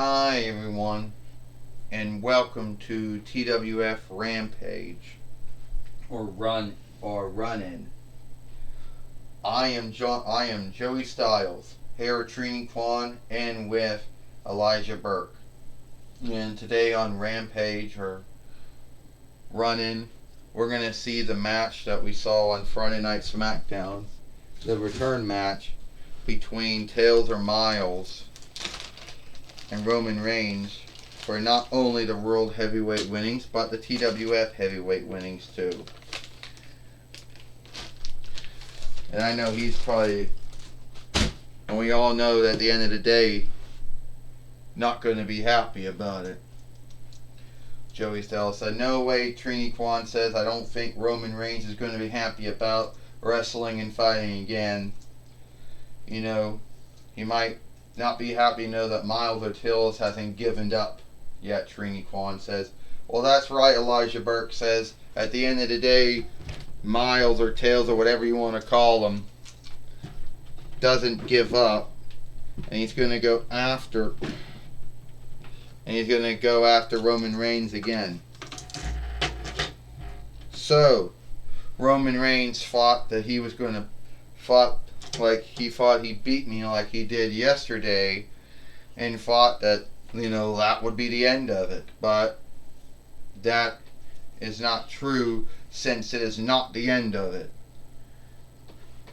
Hi everyone, and welcome to TWF Rampage, or Run-In. I am Joey Styles, here at Trini Kwan, and with Elijah Burke. And today on Rampage, or Run-In, we're going to see the match that we saw on Friday Night SmackDown, the return match between Tails or Miles and Roman Reigns for not only the World Heavyweight winnings, but the TWF Heavyweight winnings too. And I know he's probably, and we all know that at the end of the day, not going to be happy about it. Joey Styles said, "No way," Trini Kwan says, "I don't think Roman Reigns is going to be happy about wrestling and fighting again. You know, he might not be happy to know that Miles or Tails hasn't given up yet," Trini Kwan says. "Well, that's right," Elijah Burke says. "At the end of the day, Miles or Tails or whatever you want to call him doesn't give up, and he's going to go after Roman Reigns again." So Roman Reigns thought that he was going to like he thought he beat me like he did yesterday, and thought that, that would be the end of it. But that is not true, since it is not the end of it.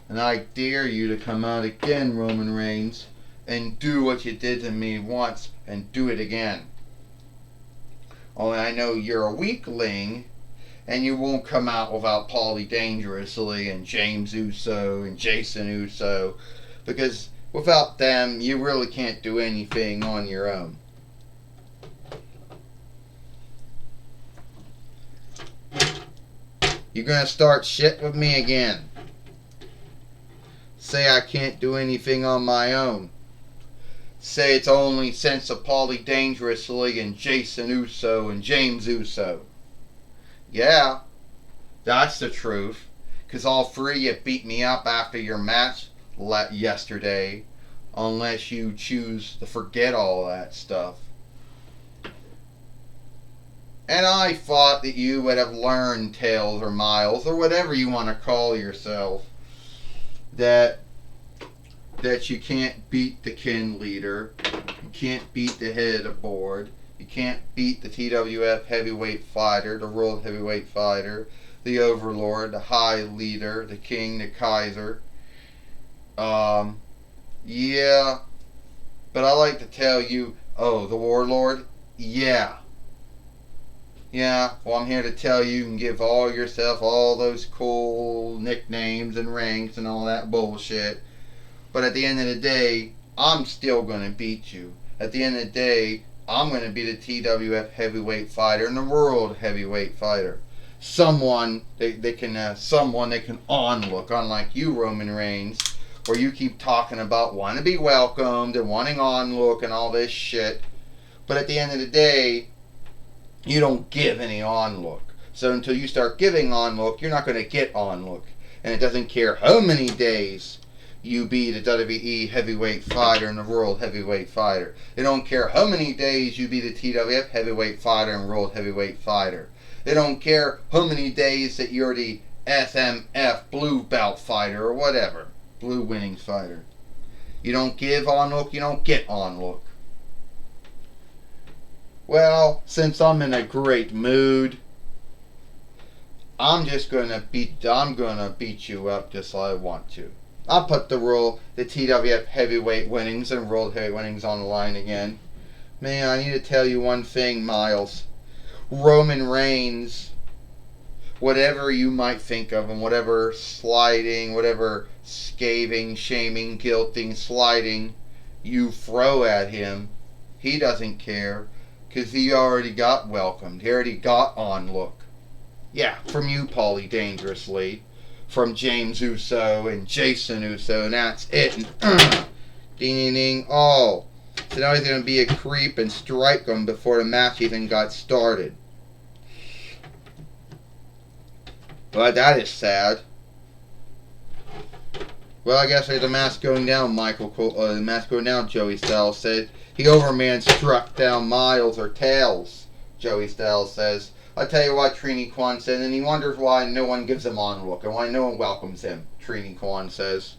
And I dare you to come out again, Roman Reigns, and do what you did to me once, and do it again. Only I know you're a weakling, and you won't come out without Paulie Dangerously and James Uso and Jason Uso, because without them, you really can't do anything on your own. You're gonna start shit with me again. Say I can't do anything on my own. Say it's only since of Paulie Dangerously and Jason Uso and James Uso. Yeah, that's the truth. Because all three of you beat me up after your match yesterday. Unless you choose to forget all that stuff. And I thought that you would have learned, Tails or Miles, or whatever you want to call yourself, that you can't beat the kin leader. You can't beat the head of the board. You can't beat the TWF heavyweight fighter, the world heavyweight fighter, the overlord, the high leader, the king, the Kaiser. Yeah. But I like to tell you, the warlord? Yeah. Yeah, well, I'm here to tell you can give all yourself all those cool nicknames and ranks and all that bullshit. But at the end of the day, I'm still going to beat you. At the end of the day, I'm going to be the TWF heavyweight fighter and the world heavyweight fighter. Someone they can onlook, unlike you, Roman Reigns, where you keep talking about wanting to be welcomed and wanting onlook and all this shit. But at the end of the day, you don't give any onlook. So until you start giving onlook, you're not going to get onlook. And it doesn't care how many days you be the WWE heavyweight fighter and the world heavyweight fighter. They don't care how many days you be the TWF heavyweight fighter and world heavyweight fighter. They don't care how many days that you're the SMF blue belt fighter or whatever. Blue winnings fighter. You don't give onlook, you don't get onlook. Well, since I'm in a great mood, I'm gonna beat you up just like I want to. I'll put the TWF heavyweight winnings and world heavyweight winnings on the line again. Man, I need to tell you one thing, Miles. Roman Reigns, whatever you might think of him, whatever slighting, whatever scathing, shaming, guilting, slighting you throw at him, he doesn't care. Because he already got welcomed. He already got onlook. Yeah, from you, Paulie Dangerously. From James Uso and Jason Uso. And that's it. And ding ding ding. Oh. So now he's going to be a creep and strike him before the match even got started. But that is sad. Well, I guess there's a mask going down, the mask going down, Joey Styles said. He overman struck down Miles or Tails, Joey Styles says. I tell you what, Trini Kwan said, and he wonders why no one gives him onlook and why no one welcomes him, Trini Kwan says.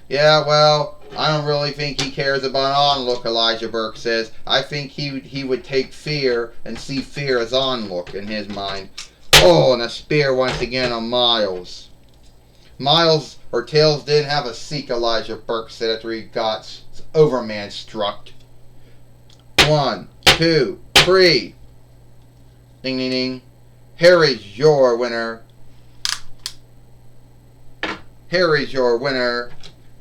Yeah, well, I don't really think he cares about onlook, Elijah Burke says. I think he would take fear and see fear as onlook in his mind. Oh, and a spear once again on Miles. Miles or Tails didn't have a seek, Elijah Burke said after he got overman struck. 1, 2, 3. Ding, ding, ding. Here is your winner. Here is your winner.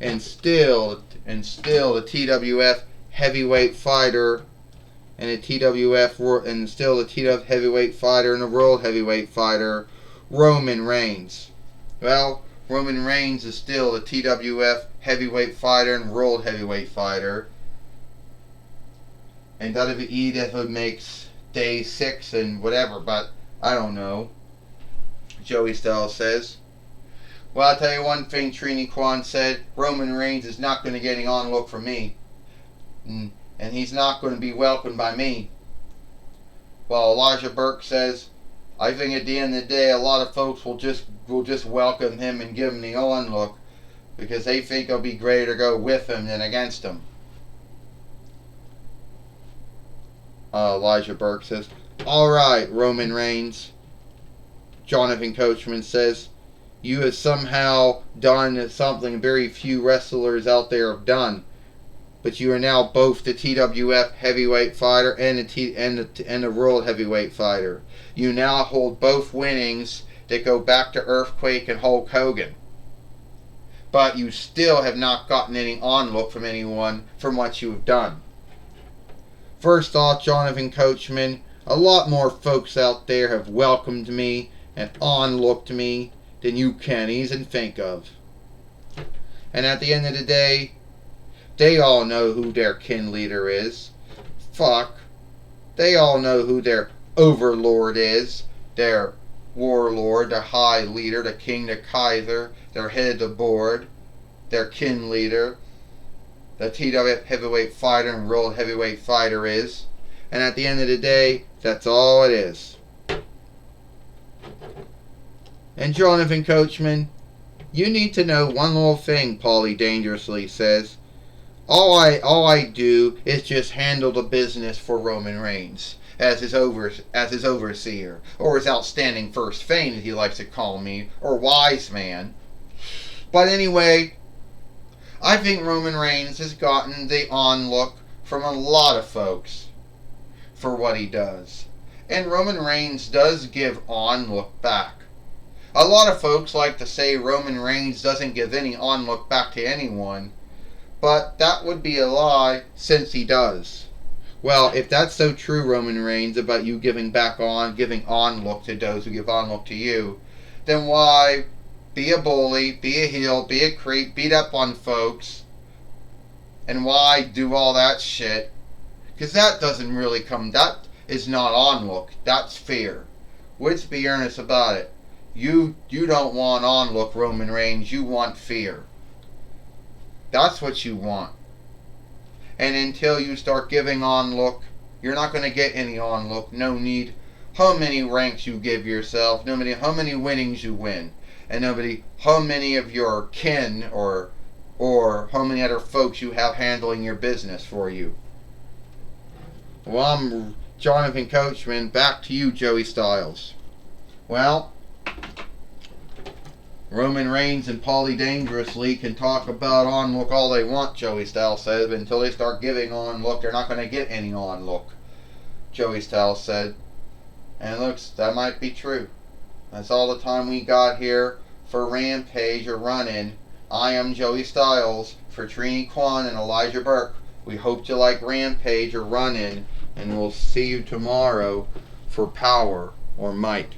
And still the TWF heavyweight fighter and the TWF heavyweight fighter and the world heavyweight fighter, Roman Reigns. Well, Roman Reigns is still the TWF heavyweight fighter and world heavyweight fighter. And WWE definitely makes day 6 and whatever, but I don't know, Joey Styles says. Well, I'll tell you one thing, Trini Kwan said. Roman Reigns is not going to get any onlook from me. And he's not going to be welcomed by me. Well, Elijah Burke says, I think at the end of the day, a lot of folks will just welcome him and give him the onlook because they think it'll be greater to go with him than against him. Elijah Burke says, alright, Roman Reigns. Jonathan Coachman says, you have somehow done something very few wrestlers out there have done. But you are now both the TWF heavyweight fighter and the world heavyweight fighter. You now hold both winnings that go back to Earthquake and Hulk Hogan. But you still have not gotten any onlook from anyone from what you have done. First off, Jonathan Coachman, a lot more folks out there have welcomed me and onlooked me than you can even think of. And at the end of the day, they all know who their kin leader is. Fuck. They all know who their overlord is. Their warlord, their high leader, the king, the Kaiser, their head of the board, their kin leader, the TWF heavyweight fighter and world heavyweight fighter is. And at the end of the day, that's all it is. And Jonathan Coachman, you need to know one little thing, Paulie Dangerously says. All I do is just handle the business for Roman Reigns as his overseer, or his outstanding first fame, as he likes to call me, or wise man. But anyway, I think Roman Reigns has gotten the onlook from a lot of folks for what he does. And Roman Reigns does give onlook back. A lot of folks like to say Roman Reigns doesn't give any onlook back to anyone, but that would be a lie since he does. Well, if that's so true, Roman Reigns, about you giving onlook to those who give onlook to you, then why be a bully, be a heel, be a creep, beat up on folks, and why do all that shit? Because that doesn't really that is not onlook, that's fear. Let's be earnest about it. You don't want onlook, Roman Reigns, you want fear. That's what you want. And until you start giving onlook, you're not going to get any onlook. No need how many ranks you give yourself, no matter how many winnings you win, and nobody how many of your kin or how many other folks you have handling your business for you. Well, I'm Jonathan Coachman. Back to you, Joey Styles. Well, Roman Reigns and Paulie Dangerously can talk about onlook all they want, Joey Styles says, but until they start giving onlook, they're not going to get any onlook, Joey Styles said. And looks, that might be true. That's all the time we got here for Rampage or Run-In. I am Joey Styles for Trini Kwan and Elijah Burke. We hope you like Rampage or Run-In, and we'll see you tomorrow for Power or Might.